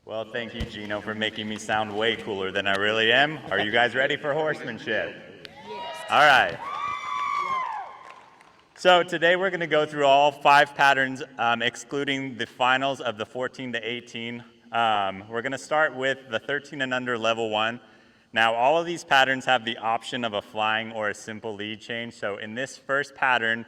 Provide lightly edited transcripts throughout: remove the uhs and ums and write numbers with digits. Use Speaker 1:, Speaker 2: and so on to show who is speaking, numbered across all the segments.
Speaker 1: Well, thank you, Gino, for making me sound way cooler than I really am. Are you guys ready for horsemanship?
Speaker 2: Yes.
Speaker 1: All right. So today we're going to go through all 5 patterns, excluding the finals of the 14 to 18. We're going to start with the 13 and under level 1. Now, all of these patterns have the option of a flying or a simple lead change. So in this first pattern,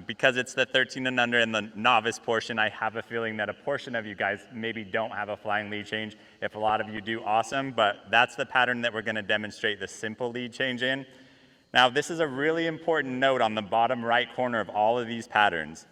Speaker 1: because it's the 13 and under and the novice portion, I have a feeling that a portion of you guys maybe don't have a flying lead change. If a lot of you do, awesome, but that's the pattern that we're going to demonstrate the simple lead change in. Now, this is a really important note on the bottom right corner of all of these patterns.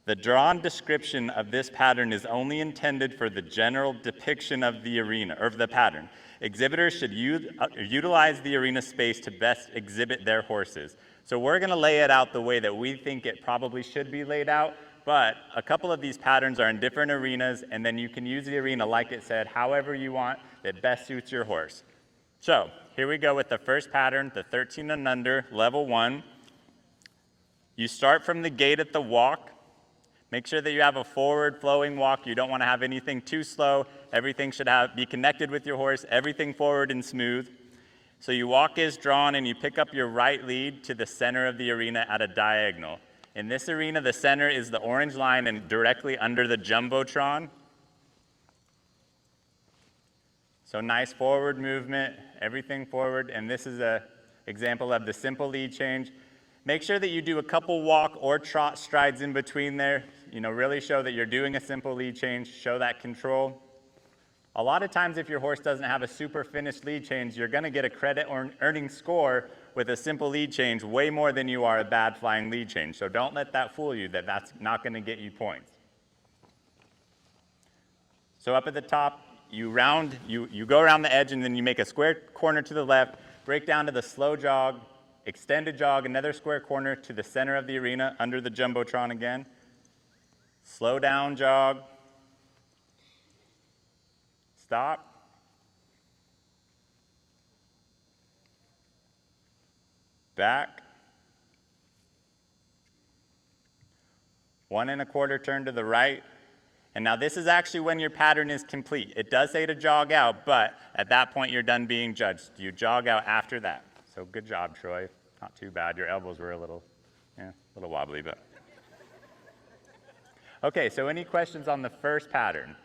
Speaker 1: The drawn description of this pattern is only intended for the general depiction of the arena, or of the pattern. Exhibitors should utilize the arena space to best exhibit their horses. So we're going to lay it out the way that we think it probably should be laid out, but a couple of these patterns are in different arenas, and then you can use the arena, like it said, however you want that best suits your horse. So here we go with the first pattern, the 13 and under, level 1. You start from the gate at the walk. Make sure that you have a forward flowing walk. You don't want to have anything too slow. Everything should be connected with your horse, everything forward and smooth. So you walk is drawn and you pick up your right lead to the center of the arena at a diagonal. In this arena, the center is the orange line and directly under the Jumbotron. So nice forward movement, everything forward, and this is an example of the simple lead change. Make sure that you do a couple walk or trot strides in between there. Really show that you're doing a simple lead change, show that control. A lot of times if your horse doesn't have a super finished lead change, you're gonna get a credit or earning score with a simple lead change way more than you are a bad flying lead change. So don't let that fool you that that's not gonna get you points. So up at the top, you go around the edge and then you make a square corner to the left, break down to the slow jog, extended jog, another square corner to the center of the arena under the Jumbotron again. Slow down jog. Stop. Back. 1 1/4 turn to the right. And now this is actually when your pattern is complete. It does say to jog out, but at that point you're done being judged. You jog out after that. So good job, Troy. Not too bad. Your elbows were a little wobbly, but. Okay, so any questions on the first pattern?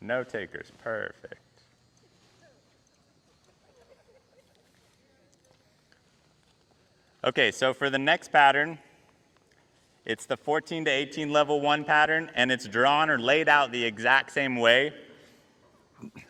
Speaker 1: No takers, perfect. Okay, so for the next pattern, it's the 14 to 18 level 1 pattern, and it's drawn or laid out the exact same way.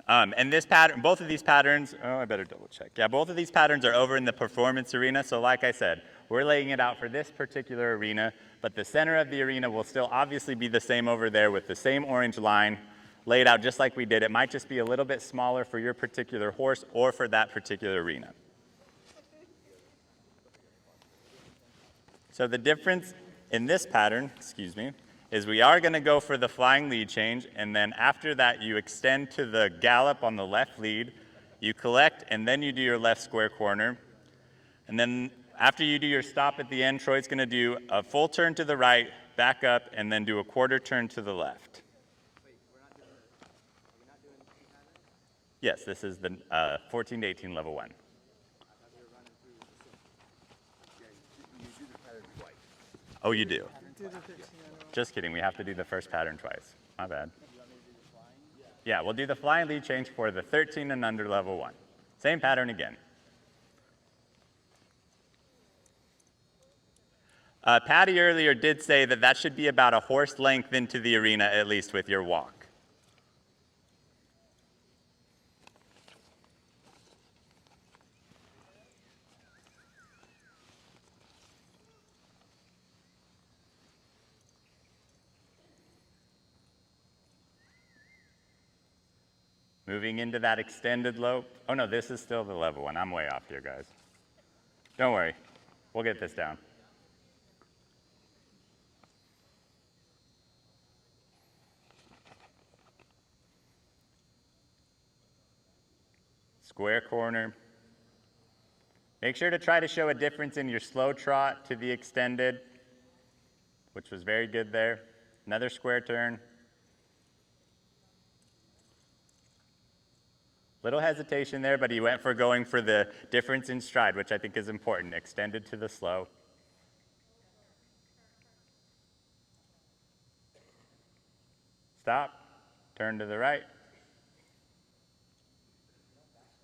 Speaker 1: And this pattern, both of these patterns, I better double check. Yeah, both of these patterns are over in the performance arena. So like I said, we're laying it out for this particular arena, but the center of the arena will still obviously be the same over there with the same orange line laid out just like we did. It might just be a little bit smaller for your particular horse or for that particular arena. So the difference in this pattern, is we are going to go for the flying lead change, and then after that you extend to the gallop on the left lead, you collect, and then you do your left square corner. And then after you do your stop at the end, Troy's going to do a full turn to the right, back up, and then do a quarter turn to the left.
Speaker 3: Wait, are we not doing two patterns?
Speaker 1: Yes, this is the 14 to 18 level 1.
Speaker 3: I thought we were running through the same. Yeah, you do the pattern twice.
Speaker 1: Oh, you do? Just kidding, we have to do the first pattern twice. My bad.
Speaker 3: You want me to do the flying?
Speaker 1: Yeah, we'll do the flying lead change for the 13 and under level 1. Same pattern again. Patty earlier did say that that should be about a horse length into the arena, at least with your walk. Moving into that extended lope. Oh no, this is still the level 1. I'm way off here, guys. Don't worry, we'll get this down. Square corner. Make sure to try to show a difference in your slow trot to the extended, which was very good there. Another square turn. Little hesitation there, but he went for going for the difference in stride, which I think is important. Extended to the slow. Stop. Turn to the right.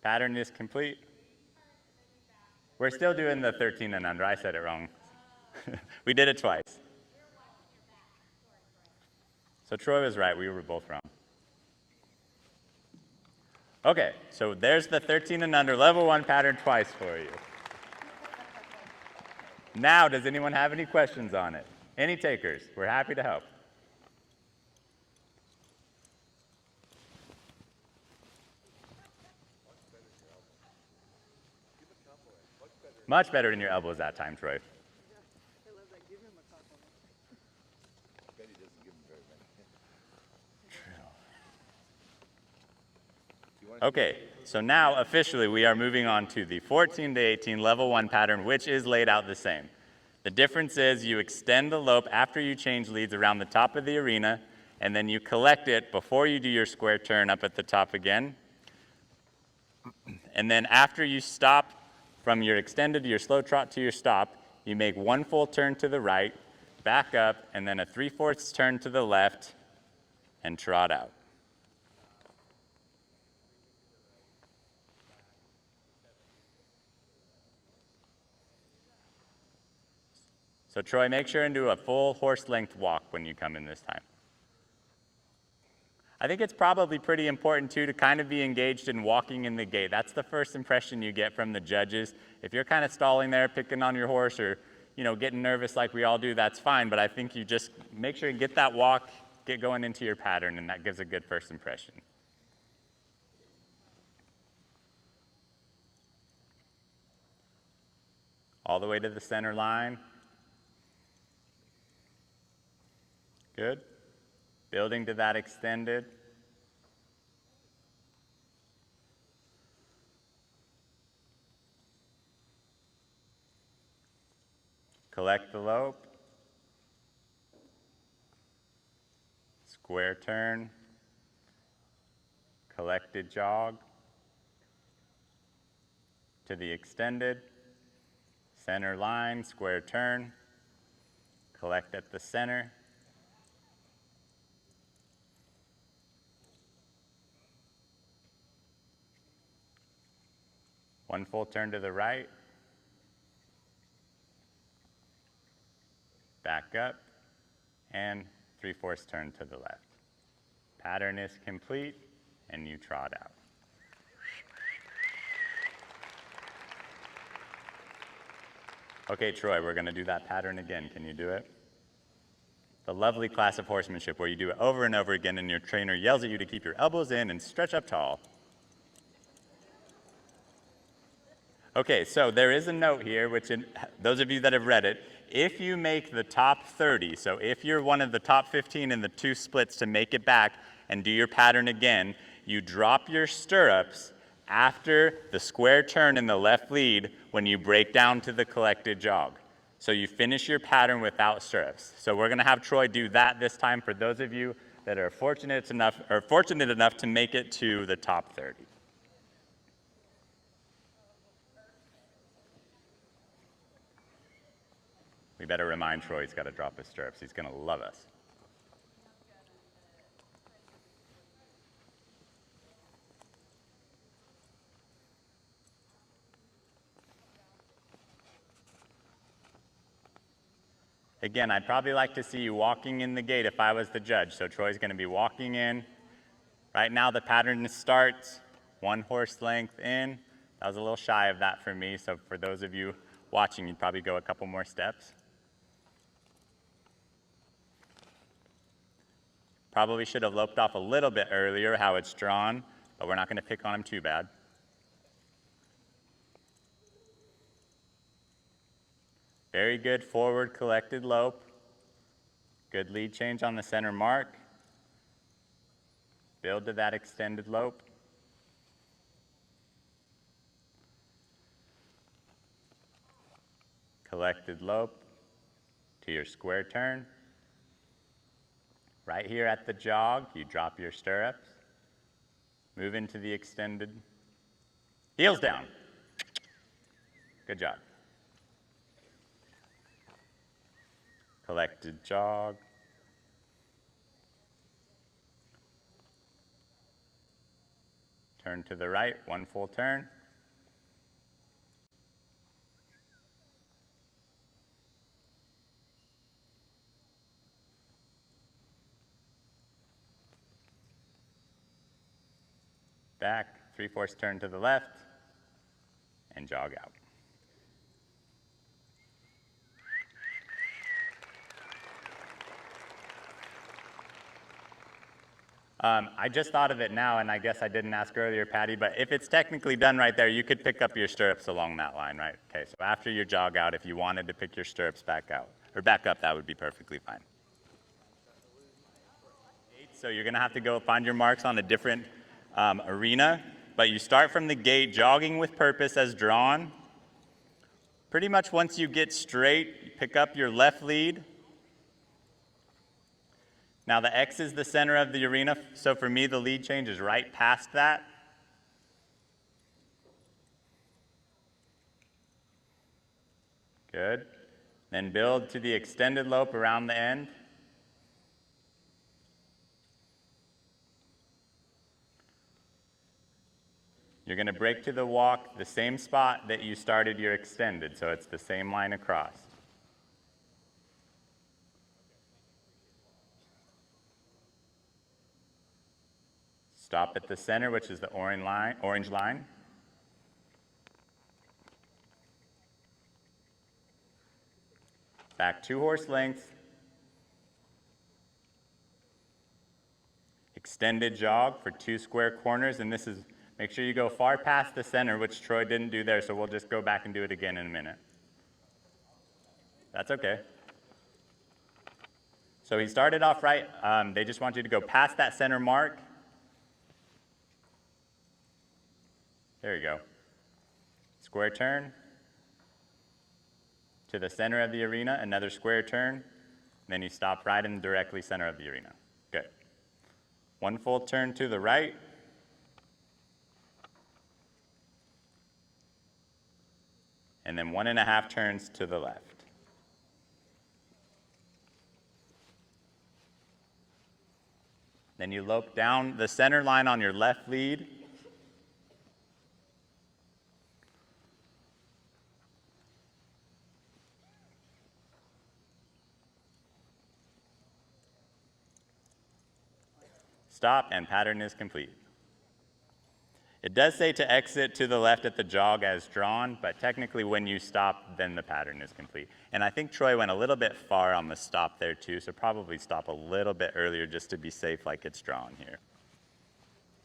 Speaker 1: Pattern is complete. We're still doing the 13 and under. I said it wrong. We did it twice. So Troy was right. We were both wrong. Okay, so there's the 13 and under level 1 pattern twice for you. Now, does anyone have any questions on it? Any takers? We're happy to help. Much better than your elbows that time, Troy.
Speaker 3: Betty doesn't give him very many.
Speaker 1: Okay, so now officially we are moving on to the 14 to 18 level 1 pattern, which is laid out the same. The difference is you extend the lope after you change leads around the top of the arena, and then you collect it before you do your square turn up at the top again. And then after you stop from your extended to your slow trot to your stop, you make one full turn to the right, back up, and then a 3/4 turn to the left, and trot out. So Troy, make sure and do a full horse length walk when you come in this time. I think it's probably pretty important too to kind of be engaged in walking in the gait. That's the first impression you get from the judges. If you're kind of stalling there, picking on your horse, or getting nervous like we all do, that's fine. But I think you just make sure you get that walk, get going into your pattern, and that gives a good first impression. All the way to the center line. Good. Building to that extended. Collect the lope. Square turn. Collected jog. To the extended. Center line, square turn. Collect at the center. One full turn to the right, back up, and 3/4 turn to the left. Pattern is complete, and you trot out. Okay, Troy, we're gonna do that pattern again. Can you do it? The lovely class of horsemanship where you do it over and over again and your trainer yells at you to keep your elbows in and stretch up tall. Okay, so there is a note here, which those of you that have read it, if you make the top 30, so if you're one of the top 15 in the 2 splits to make it back and do your pattern again, you drop your stirrups after the square turn in the left lead when you break down to the collected jog. So you finish your pattern without stirrups. So we're gonna have Troy do that this time for those of you that are fortunate enough to make it to the top 30. We better remind Troy he's got to drop his stirrups. He's going to love us. Again, I'd probably like to see you walking in the gate if I was the judge. So Troy's going to be walking in. Right now the pattern starts 1 horse length in. That was a little shy of that for me. So for those of you watching, you'd probably go a couple more steps. Probably should have loped off a little bit earlier how it's drawn, but we're not going to pick on him too bad. Very good forward collected lope. Good lead change on the center mark. Build to that extended lope. Collected lope to your square turn. Right here at the jog, you drop your stirrups. Move into the extended. Heels down. Good job. Collected jog. Turn to the right, one full turn. Back, 3/4 turn to the left, and jog out. I just thought of it now, and I guess I didn't ask earlier, Patty, but if it's technically done right there, you could pick up your stirrups along that line, right? Okay, so after your jog out, if you wanted to pick your stirrups back out, or back up, that would be perfectly fine. So you're gonna have to go find your marks on a different arena, but you start from the gate, jogging with purpose as drawn. Pretty much once you get straight, you pick up your left lead. Now the X is the center of the arena, so for me the lead change is right past that. Good. Then build to the extended lope around the end. You're going to break to the walk the same spot that you started your extended, so it's the same line across. Stop at the center, which is the orange line. Back 2 horse lengths. Extended jog for 2 square corners, and this is, make sure you go far past the center, which Troy didn't do there, so we'll just go back and do it again in a minute. That's okay. So he started off right. They just want you to go past that center mark. There you go. Square turn. To the center of the arena, another square turn. And then you stop right in the directly center of the arena. Good. 1 full turn to the right. And then 1.5 turns to the left. Then you lope down the center line on your left lead. Stop, and pattern is complete. It does say to exit to the left at the jog as drawn, but technically when you stop, then the pattern is complete. And I think Troy went a little bit far on the stop there too, so probably stop a little bit earlier just to be safe like it's drawn here.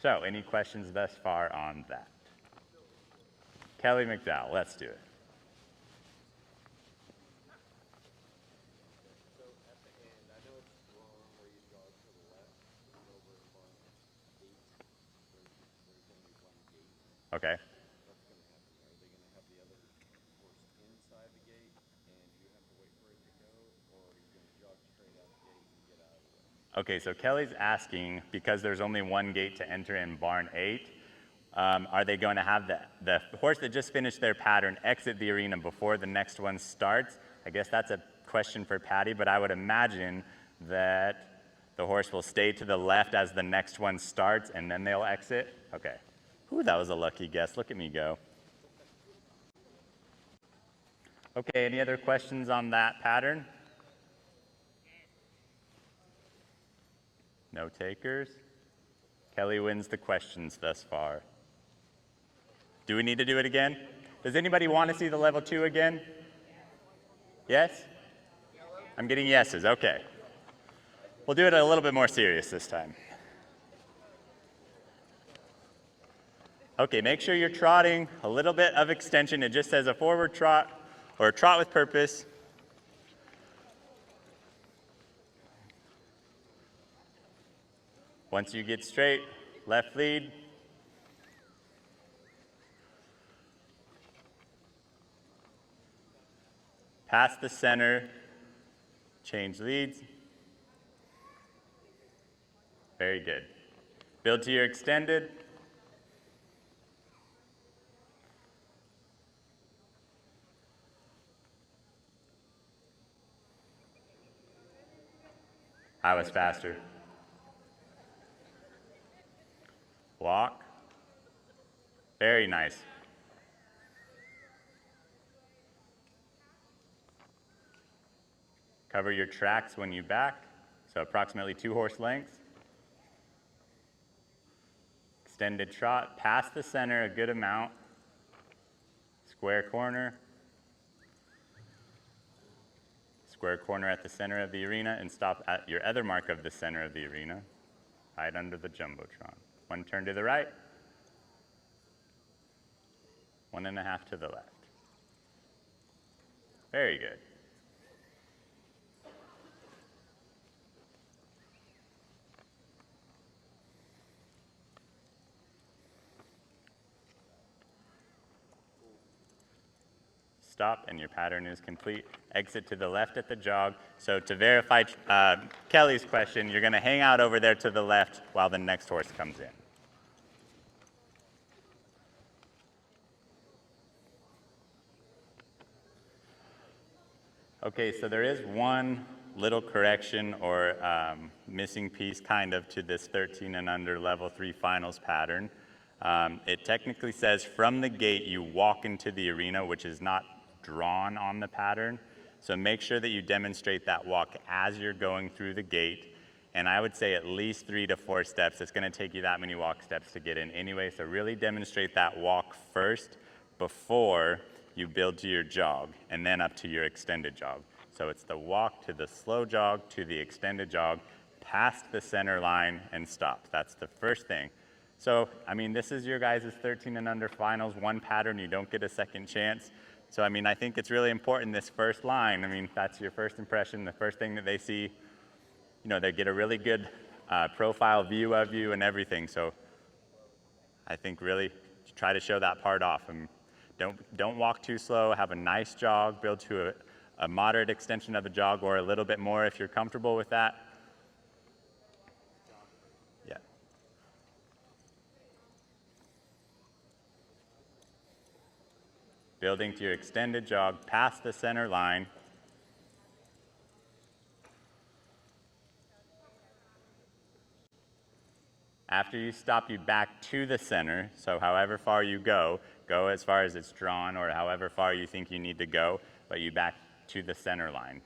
Speaker 1: So, any questions thus far on that? Kelly McDowell, let's do it. Okay.
Speaker 3: What's going to happen? Are they going to have the other horse inside the gate, and you have to wait for it to go, or are you going to jog straight out the gate and get out of the way?
Speaker 1: Okay, so Kelly's asking, because there's only one gate to enter in barn 8, are they going to have the horse that just finished their pattern exit the arena before the next one starts? I guess that's a question for Patty, but I would imagine that the horse will stay to the left as the next one starts, and then they'll exit? Okay. Ooh, that was a lucky guess. Look at me go. Okay, any other questions on that pattern? No takers? Kelly wins the questions thus far. Do we need to do it again? Does anybody want to see the level 2 again? Yes? I'm getting yeses, okay. We'll do it a little bit more serious this time. Okay, make sure you're trotting a little bit of extension. It just says a forward trot or a trot with purpose. Once you get straight, left lead. Past the center, change leads. Very good. Build to your extended. I was faster. Walk. Very nice. Cover your tracks when you back, so approximately 2 horse lengths. Extended trot, past the center a good amount. Square corner. Square corner at the center of the arena and stop at your other mark of the center of the arena, right under the Jumbotron. 1 turn to the right, 1.5 to the left. Very good. Stop and your pattern is complete. Exit to the left at the jog. So to verify Kelly's question, you're going to hang out over there to the left while the next horse comes in. Okay, so there is one little correction or missing piece kind of to this 13 and under level 3 finals pattern. It technically says from the gate you walk into the arena, which is not drawn on the pattern. So make sure that you demonstrate that walk as you're going through the gate. And I would say at least 3 to 4 steps. It's going to take you that many walk steps to get in anyway. So really demonstrate that walk first before you build to your jog and then up to your extended jog. So it's the walk to the slow jog to the extended jog, past the center line and stop. That's the first thing. So, I mean, this is your guys' 13 and under finals, one pattern, you don't get a second chance. So, I mean, I think it's really important this first line. I mean, that's your first impression, the first thing that they see. You know, they get a really good profile view of you and everything. So, I think really try to show that part off. And don't walk too slow. Have a nice jog. Build to a moderate extension of the jog or a little bit more if you're comfortable with that. Yeah. Building to your extended jog past the center line. After you stop, you back to the center. So however far you go as far as it's drawn or however far you think you need to go, but you back to the center line.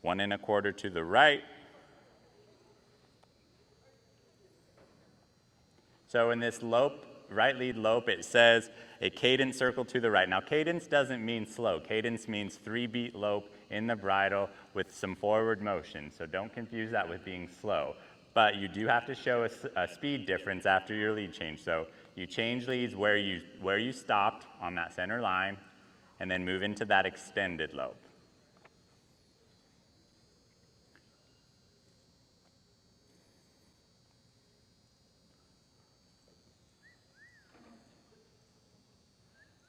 Speaker 1: 1 1/4 to the right. So in this lope, right lead lope, it says a cadence circle to the right. Now cadence doesn't mean slow. Cadence means 3-beat lope in the bridle with some forward motion. So don't confuse that with being slow. But you do have to show a speed difference after your lead change. So you change leads where you stopped on that center line and then move into that extended lope.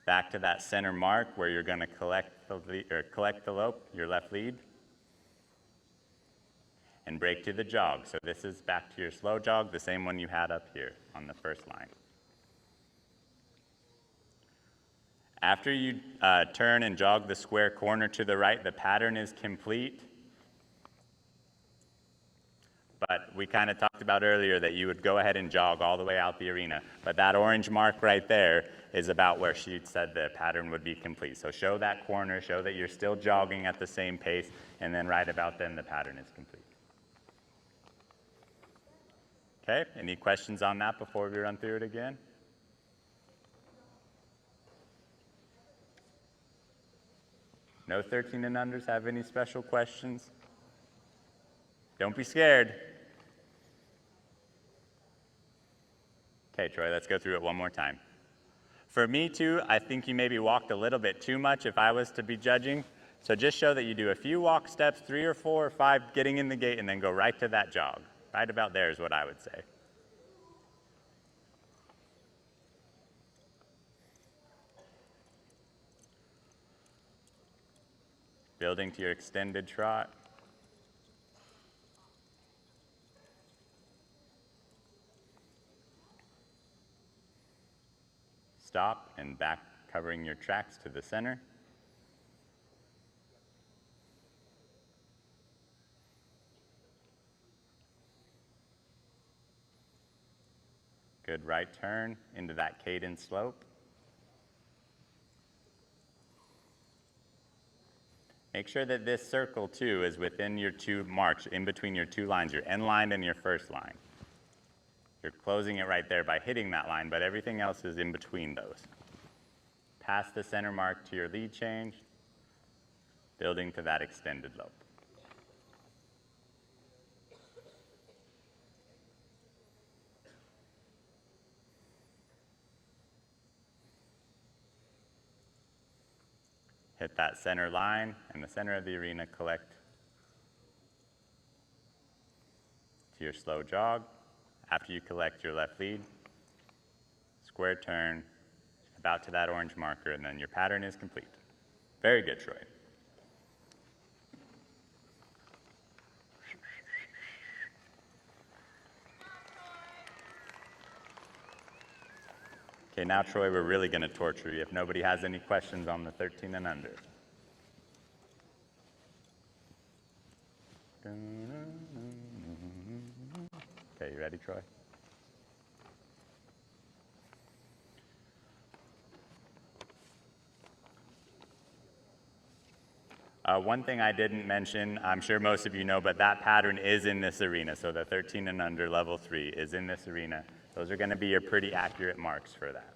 Speaker 1: Back to that center mark where you're going to collect the lope, your left lead, and break to the jog. So this is back to your slow jog, the same one you had up here on the first line. After you turn and jog the square corner to the right, the pattern is complete. But we kind of talked about earlier that you would go ahead and jog all the way out the arena. But that orange mark right there is about where she said the pattern would be complete. So show that corner, show that you're still jogging at the same pace, and then right about then the pattern is complete. Okay, any questions on that before we run through it again? No 13 and unders have any special questions? Don't be scared. Okay, Troy, let's go through it one more time. For me too, I think you maybe walked a little bit too much if I was to be judging. So just show that you do a few walk steps, 3 or 4 or 5 getting in the gate, and then go right to that jog. Right about there is what I would say. Building to your extended trot. Stop and back, covering your tracks to the center. Good right turn into that cadence slope. Make sure that this circle too is within your two marks, in between your two lines, your end line and your first line. You're closing it right there by hitting that line, but everything else is in between those. Pass the center mark to your lead change, building to that extended lope. Hit that center line and the center of the arena, collect to your slow jog. After you collect your left lead, square turn, about to that orange marker, and then your pattern is complete. Very good, Troy. Okay, now Troy, we're really going to torture you if nobody has any questions on the 13 and under. Okay, you ready, Troy? One thing I didn't mention, I'm sure most of you know, but that pattern is in this arena. So the 13 and under level 3 is in this arena. Those are going to be your pretty accurate marks for that.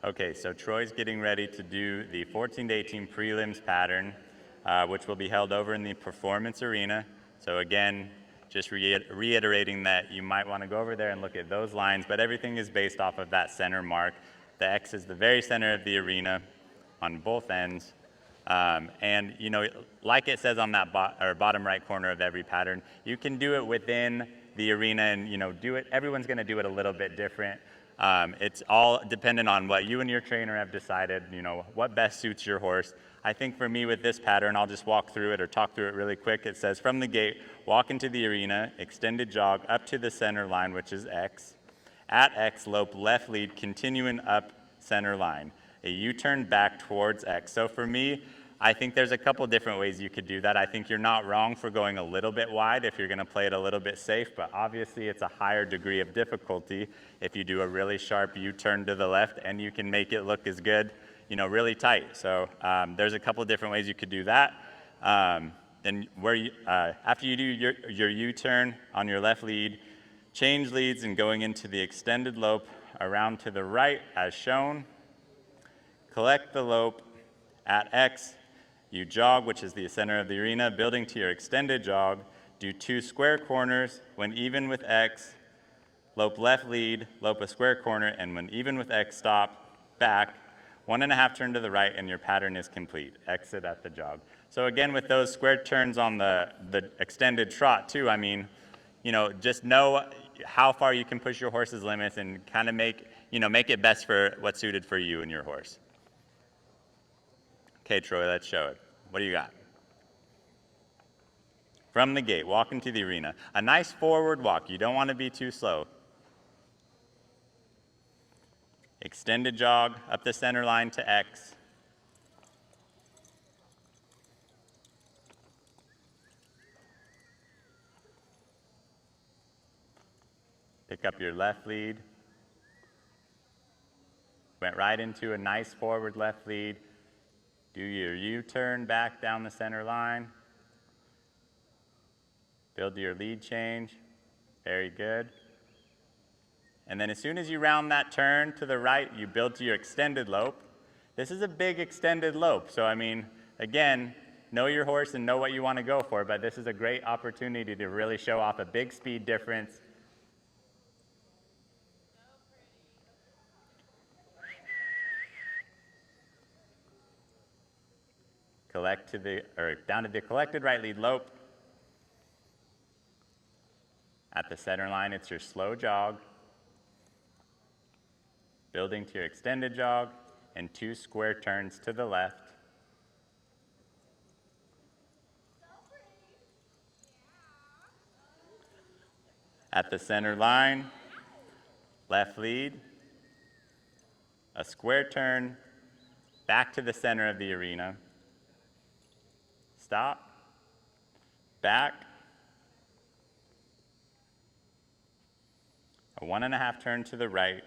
Speaker 1: Okay, so Troy's getting ready to do the 14 to 18 prelims pattern, which will be held over in the performance arena. So again, just reiterating that you might want to go over there and look at those lines, but everything is based off of that center mark. The X is the very center of the arena on both ends. And you know, like it says on that bottom right corner of every pattern, you can do it within the arena and do it. Everyone's going to do it a little bit different. It's all dependent on what you and your trainer have decided, what best suits your horse. I think for me with this pattern, I'll just walk through it or talk through it really quick. It says from the gate, walk into the arena, extended jog up to the center line, which is X. At X, lope left lead, continuing up center line. A U-turn back towards X. So for me, I think there's a couple different ways you could do that. I think you're not wrong for going a little bit wide if you're going to play it a little bit safe, but obviously it's a higher degree of difficulty if you do a really sharp U-turn to the left and you can make it look as good, really tight. So there's a couple different ways you could do that. Then after you do your U-turn on your left lead, change leads and going into the extended lope around to the right as shown. Collect the lope at X. You jog, which is the center of the arena, building to your extended jog. Do 2 square corners. When even with X, lope left lead, lope a square corner, and when even with X, stop, back. 1.5 turn to the right, and your pattern is complete. Exit at the jog. So again, with those square turns on the extended trot too, I mean, just know how far you can push your horse's limits and kind of make it best for what's suited for you and your horse. Okay, Troy, let's show it. What do you got? From the gate, walk into the arena. A nice forward walk. You don't want to be too slow. Extended jog up the center line to X. Pick up your left lead. Went right into a nice forward left lead. Do your U-turn back down the center line. Build your lead change. Very good. And then as soon as you round that turn to the right, you build to your extended lope. This is a big extended lope. So, I mean, again, know your horse and know what you want to go for, but this is a great opportunity to really show off a big speed difference. Down to the collected right lead lope. At the center line, it's your slow jog. Building to your extended jog and 2 square turns to the left. At the center line, left lead, a square turn, back to the center of the arena. Stop, back, A 1.5 turn to the right.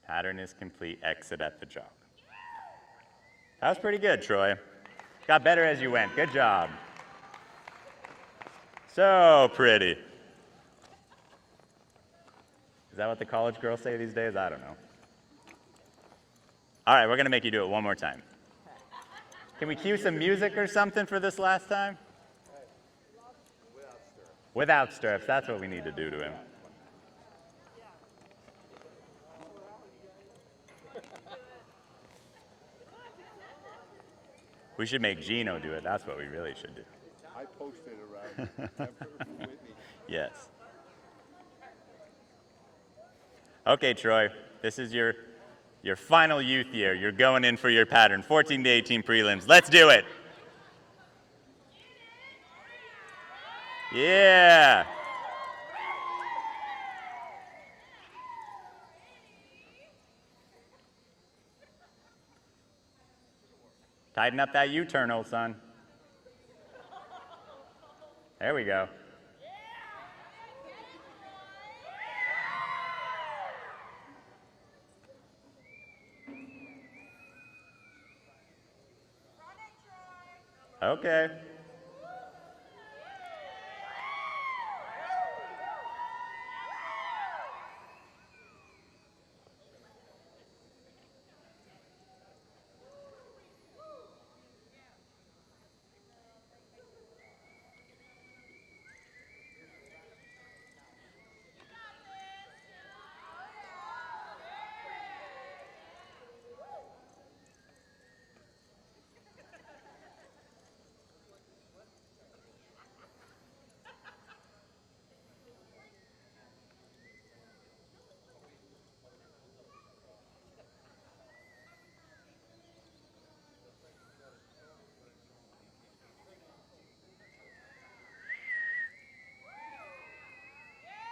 Speaker 1: Pattern is complete, exit at the jog. That was pretty good, Troy. Got better as you went, good job. So pretty. Is that what the college girls say these days? I don't know. All right, we're gonna make you do it one more time. Can we cue some music or something for this last time? Without stirrups, that's what we need to do to him. We should make Gino do it. That's what we really should do.
Speaker 3: I posted around Whitney.
Speaker 1: Yes. Okay, Troy, this is your final youth year. You're going in for your pattern, 14 to 18 prelims. Let's do it. Yeah. Tighten up that U-turn, old son. There we go. Okay.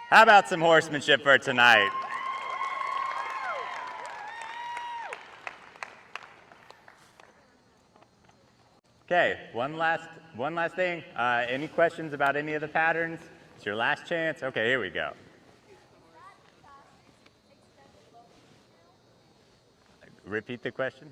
Speaker 1: How about some horsemanship for tonight? Okay, one last thing. Any questions about any of the patterns? It's your last chance. Okay, here we go. Repeat the question.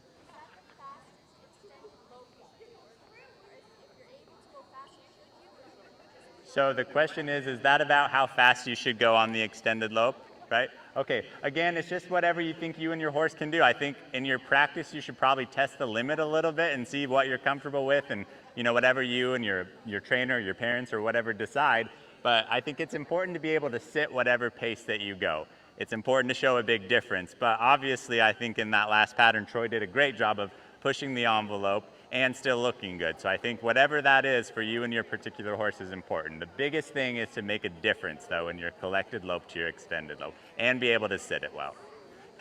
Speaker 1: So the question is that about how fast you should go on the extended lope, right? Okay, again, it's just whatever you think you and your horse can do. I think in your practice, you should probably test the limit a little bit and see what you're comfortable with and, you know, whatever you and your trainer, your parents or whatever decide. But I think it's important to be able to sit whatever pace that you go. It's important to show a big difference. But obviously, I think in that last pattern, Troy did a great job of pushing the envelope and still looking good. So I think whatever that is for you and your particular horse is important. The biggest thing is to make a difference, though, in your collected lope to your extended lope and be able to sit it well.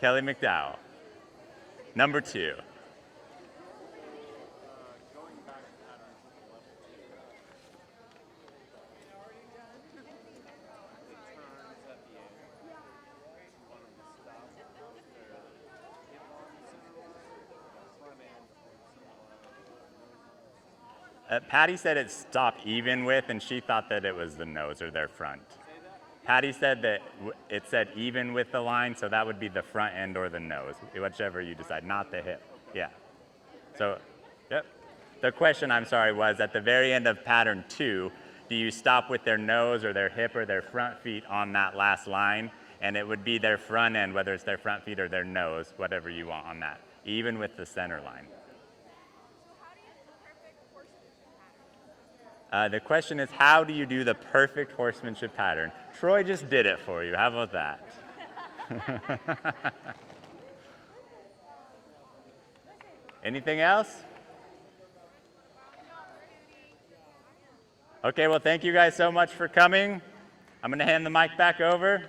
Speaker 1: Kelly McDowell, number 2.
Speaker 3: Going back to patterns at the level 2, the turns at the end, you want them to stop with their hip on the center line, the front end on the center line.
Speaker 1: Patty said it stopped even with, and she thought that it was the nose or their front. Patty said that it said even with the line, so that would be the front end or the nose, whichever you decide, not the hip. Yeah. So, yep. The question, I'm sorry, was at the very end of pattern 2, do you stop with their nose or their hip or their front feet on that last line? And it would be their front end, whether it's their front feet or their nose, whatever you want on that, even with the center line. The question is, how do you do the perfect horsemanship pattern? Troy just did it for you. How about that? Anything else? Okay, well, thank you guys so much for coming. I'm going to hand the mic back over.